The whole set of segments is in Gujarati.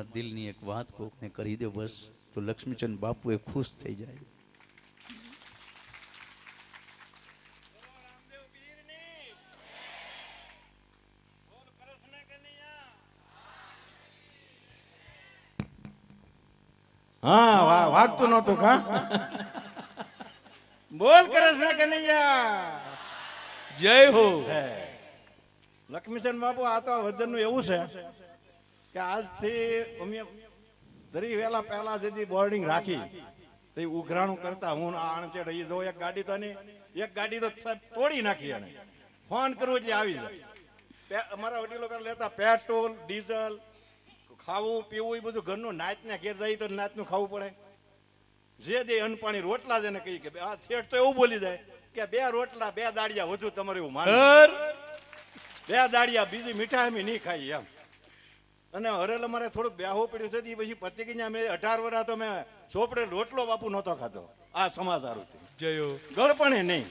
દિલની એક વાત કોકને કરી દો બસ તો લક્ષ્મીચંદ બાપુ એ ખુશ થઈ જાય. હા વાગતું નહોતું કા બોલ કૃષ્ણ કનૈયા જય હો. લક્ષ્મીચંદ બાપુ આ તો વજનનું એવું છે કે આજથી અમે ધરી વેલા પહેલા જેથી બોર્ડિંગ રાખી તો ઉઘરાણું કરતા હું આણચેડ એ જો એક ગાડી તો નહીં એક ગાડી તો તોડી નાખી એને ફોન કરવું એટલે આવી જાય. અમારા વડીલો પેલા લેતા પેટ્રોલ ડીઝલ ખાવું પીવું એ બધું ઘરનું નાચ ને ઘેર જાય તો નાચનું ખાવું પડે. જે દે અનપાણી રોટલા જ એને કહી કે આ છેઠ તો એવું બોલી જાય કે 2 રોટલા 2 દાડિયા વધુ તમારે એવું માન 2 દાડિયા બીજી મીઠાઈ અમે નહીં ખાઈ એમ. અને હરેલ અમારે થોડુંક બેહવું પડ્યું છે પછી પતિ કે અમે 18 વર્ષ તો મેં ચોપડે રોટલો બાપુ નહોતો ખાતો આ સમાચાર જયો ગળપણે નહીં.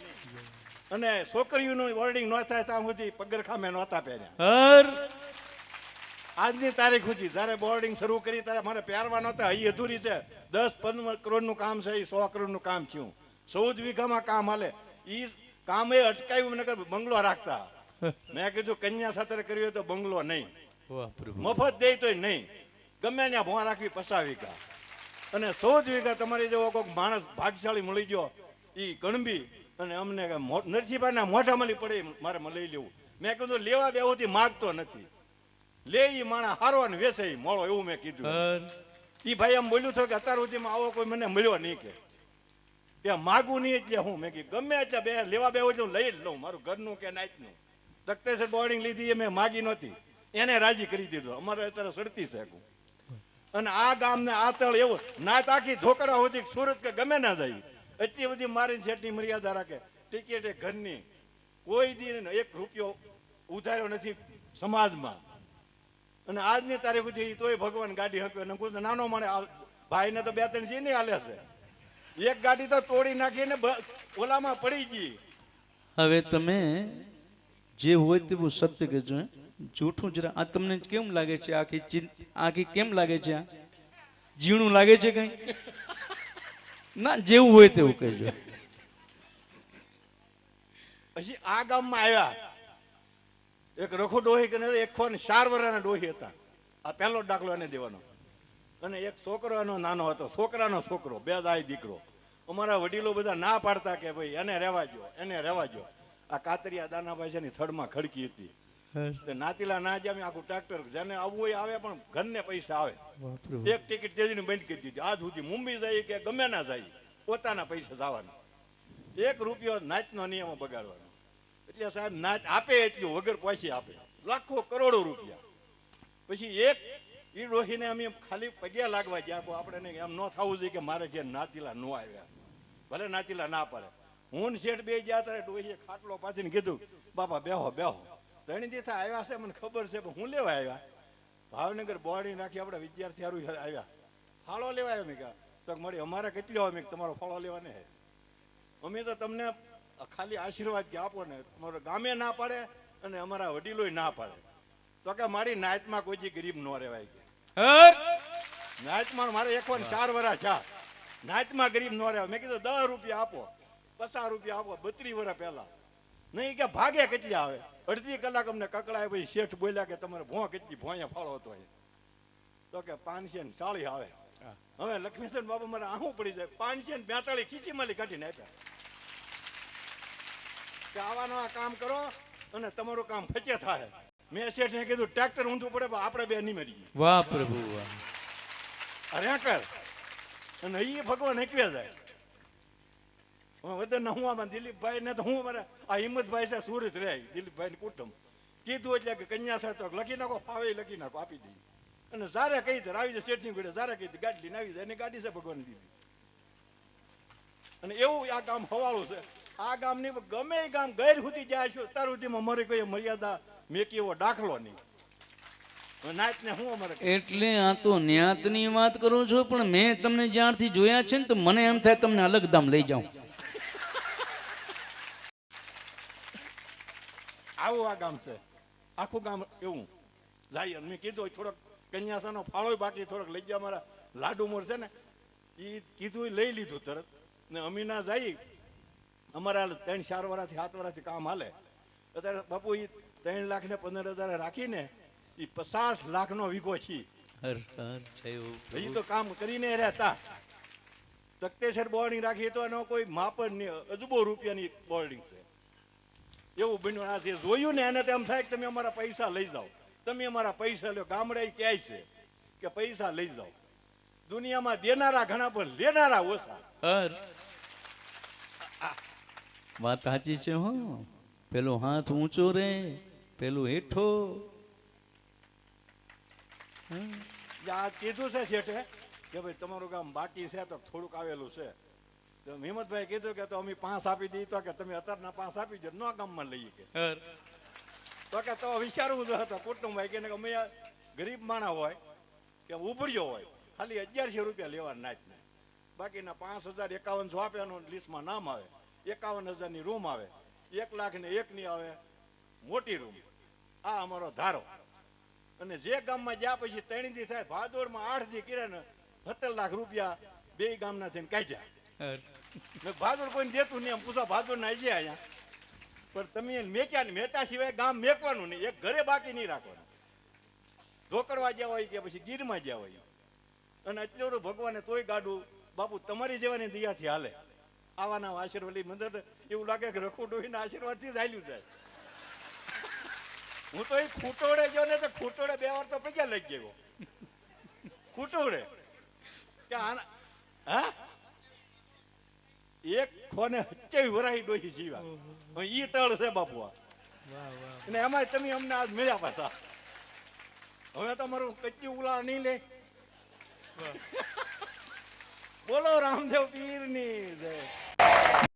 અને છોકરીઓનું બોર્ડિંગ ન થાય ત્યાં સુધી પગરખા મેં નહોતા પહેર્યા. આજની તારીખ સુધી જયારે બોર્ડિંગ શરૂ કરી ત્યારે મારે પહેરવા નહોતા અહીં અધૂરી છે 10-15 કરોડનું કામ છે એ 100 કરોડનું કામ થયું 14 વીઘામાં કામ હાલે એ કામ એ અટકાવ્યું નકર બંગલો રાખતા. મેં કીધું કન્યા સાથે કર્યું હોય તો બંગલો નહીં મફત દે તો નહીં ગમે ત્યાં ભોં રાખવી 50 વીઘા અને 14 વીઘા તમારી જેવો કોઈક માણસ ભાગશાળી મળી ગયો એ ગણબી અને અમને નરસિંહભાઈના મોઢા મળી પડે મારે લઈ લેવું. મેં કીધું લેવા બેહુથી માગતો નથી લે ઈ માણા હારો ને વેસે મળો એવું મેં કીધું. ઈ ભાઈ એમ બોલ્યું થયું કે અત્યાર સુધીમાં આવો કોઈ મને મળ્યો નહીં કે માગું નહીં એટલે હું મેં કીધું ગમે એટલે બે લેવા બેહું એટલે લઈ જ લઉં મારું ઘરનું કે નાચનું. તખતેસર બોર્ડિંગ લીધી એ મેં માગી નહોતી એને રાજી કરી દીધો. અમારે અત્યારે સડતી છે અને આ ગામ ને આ તળ એવું નાત આખી ધોકડા હોતી સુરત કે ગમે ના જાય એટલી બધી મારી શેઠની મર્યાદા રાખે. ટિકિટ ઘરની કોઈ દી 1 રૂપિયો ઉધાર્યો નથી સમાજમાં. અને આજની તારીખ સુધી તોય ભગવાન ગાડી હકવે નાનો મળે ભાઈને તો 2-3 છે નહીં હાલે છે. એક ગાડી તો તોડી નાખીને ઓલામાં પડી ગઈ. હવે તમે જે હોય તેવું સત્ય કહેજો જૂઠું જરા. આ તમને કેમ લાગે છે આખી કેમ લાગે છે જીણું લાગે છે કઈ ના જેવું હોય તેવું કહેજો. પછી આ ગામમાં આવ્યા એક રખો ડોહી કે 104 વર્ષના ડોહી હતા. આ પહેલો દાખલો એને દેવાનો. અને એક છોકરો એનો નાનો હતો છોકરાનો છોકરો 2 દાઈ દીકરો. અમારા વડીલો બધા ના પાડતા કે ભાઈ એને રહેવા દો એને રહેવા દો. આ કાતરિયા દાનાભાઈ છે ની થડમાં ખડકી હતી નાતીલા ના જામે આખું ટ્રેક્ટર જેને આવવું હોય આવે પણ ઘરને પૈસા આવે. એક ટિકિટ તેજીને બંધ કરી દીધી. આજ સુધી મુંબઈ જાય કે ગમે ના જાય પોતાના પૈસા જવાના. 1 રૂપિયો નાચનો નિયમ બગાડવાનો. એટલે સાહેબ નાચ આપે એટલું વગર પૈસે આપે લાખો કરોડો રૂપિયા. પછી એક ઈ ડોહીને અમે ખાલી પગે લાગવા ગયા આપણે એમ ન થવું જોઈએ કે મારે ઘેર નાતીલા ન આવ્યા ભલે નાતીલા ના પડે. હું શેઠ બે ગયા ત્યારે ડોહીએ ખાટલો પાથરીને કીધું બાપા બેહો બેહો. ધણી દી આવ્યા છે મને ખબર છે પણ હું લેવા આવ્યા ભાવનગર બોર્ડિંગ નાખી આપણે વિદ્યાર્થી આવ્યા ફાળો લેવા આવ્યા. મેં કહ્યું તો મળી અમારે કેટલો આવે મેં તમારો ફાળો લેવા ને અમે તો તમને ખાલી આશીર્વાદ કે આપો ને તમારો ગામે ના પાડે અને અમારા વડીલો ના પાડે તો કે મારી નાયતમાં કોઈ ગરીબ ન રહેવાય કે નાયતમાં મારે 104 વર્ષ છે નાયતમાં ગરીબ ન રહેવાય. મેં કીધું 10 રૂપિયા આપો 50 રૂપિયા આપો 32 વર્ષ પહેલા નહીં કે ભાગે કેટલી આવે. અડધી કલાક અમને કકડાય પછી શેઠ બોલ્યા કે તમારે ભોં કેટલી ભોંયા ફાળો હતો તો કે 540 આવે. હવે લક્ષ્મીચંદ બાબુ મારે આવું પડી જાય 542 ખીચીમાંથી કાઢીને આપ્યા કે આવાનું આ કામ કરો અને તમારું કામ ફચે થાય. મેં શેઠને કીધું ટ્રેક્ટર ઊંધું પડે આપણે બે નહીં મરી. વાહ પ્રભુ વાહ. અરે કર અને એ ભગવાન હકવે જાય. વધુ હું આમાં દિલીપભાઈ ને તો હું મારે આ હિંમતભાઈ છે સુરત રહે દિલીપભાઈ ની કુટુંબ કીધું એટલે કે કન્યા સાથે તો લખી નાખો ફાવે લખી નાખો આપી દઈ. અને સારે કહી દે આવી જાય શેઠની ગોળે સારે કહી દે ગાડી લઈને આવી જાય એની ગાડી છે ભગવાન દીધી. અને એવું આ ગામ હવાળું છે. આ ગામની ગમે એ ગામ ગેર સુધી જાય છે ત્યાર સુધીમાં મારી કોઈ મર્યાદા મેં કેવો દાખલો નહીં. એટલે આ તો ન્યાતની વાત કરું છું પણ મેં તમને જ્યારથી જોયા છે ને તો મને એમ થાય તમને અલગ ધામ લઈ જાઉં. આવું આ ગામ છે આખું ગામ એવું જાય. મેં કીધું થોડોક કન્યાસાનો ફાળો બાકી થોડોક લઈ ગયા. મારા લાડુ મોર છે ને એ કીધું એ લઈ લીધું તરત ને અમીના જઈ અમારા 3-4 વર્ષથી 7 વર્ષથી કામ હાલે. અત્યારે બાપુ એ 3 લાખ ને 15,000 રાખીને એ 50 લાખનો વીઘો છે. હર હર જય હો એ પ્રભુ. તો કામ કરીને રહેતા. તખ્તેસર બોર્ડિંગ રાખી તો એનો કોઈ માપ જ નહીં, અજબો રૂપિયાની બોર્ડિંગ છે. એવું બન્યું. આ જે જોયું ને એને તો એમ થાય કે તમે અમારા પૈસા લઈ જાઓ, તમે અમારા પૈસા લો. ગામડે ક્યાંય છે કે પૈસા લઈ જાઓ. દુનિયામાં દેનારા ઘણા પણ લેનારા ઓછા. હર વાત સાચી છે હો. પેલો હાથ ઊંચો રે, પેલું હેઠો. આ કીધું છે શેઠે કે ભાઈ તમારું ગામ બાકી છે તો થોડુંક આવેલું છે. તો હિંમતભાઈ કીધું કે તો અમે 5 આપી દઈએ. તો કે તમે અત્યારના 5 આપી દો, ન ગામમાં લઈએ કે. હર તો કે તો વિચારવું જો હતો કુટુંબ કે અમે ગરીબ માણા હોય કે ઉભર્યો હોય, ખાલી 1100 રૂપિયા લેવા નાચ ને, બાકીના 5,051 આપ્યાનું લિસ્ટમાં નામ આવે. 51,000ની રૂમ આવે, 1 લાખ ને 1ની આવે મોટી રૂમ. આ અમારો ધારો. અને જે ગામમાં જ્યાં પછી 3 દી થાય, ભાદોરમાં 8 દી કર્યા ને 17 લાખ રૂપિયા બે ગામના થઈને કાઢ્યા. હર ભાદોર કોઈ દેતું નહીં. એમ પૂછો ભાદોર ના છે અહીંયા, પણ તમે મેક્યા ને મેતા સિવાય ગામ મેકવાનું નહીં, એક ઘરે બાકી નહીં રાખવાનું. ઢોકરવા જ્યાં હોય કે પછી ગીરમાં જ્યાં હોય. અને એટલું ભગવાને તોય ગાડું બાપુ તમારી જેવાની દયાથી હાલે. આવાના આશીર્વાદ મંદિર તો એવું લાગે કે રખું ડોહીના આશીર્વાદથી જ હાલ્યું જાય. હું તો એ ખૂટોડે ગયો ને તો ખૂટોડે 2 વાર તો પગ્યા લઈ ગયો. ખૂટોડે કે આના હા એક ખોને 27 વરાહી ડોહી જીવા. ઈ તળ છે બાપુ આ. અને એમાં તમે અમને આજ મળ્યા પાછા. હવે તમારું કચ્ચી ઉલા નહીં લે. બોલો રામદેવ પીરની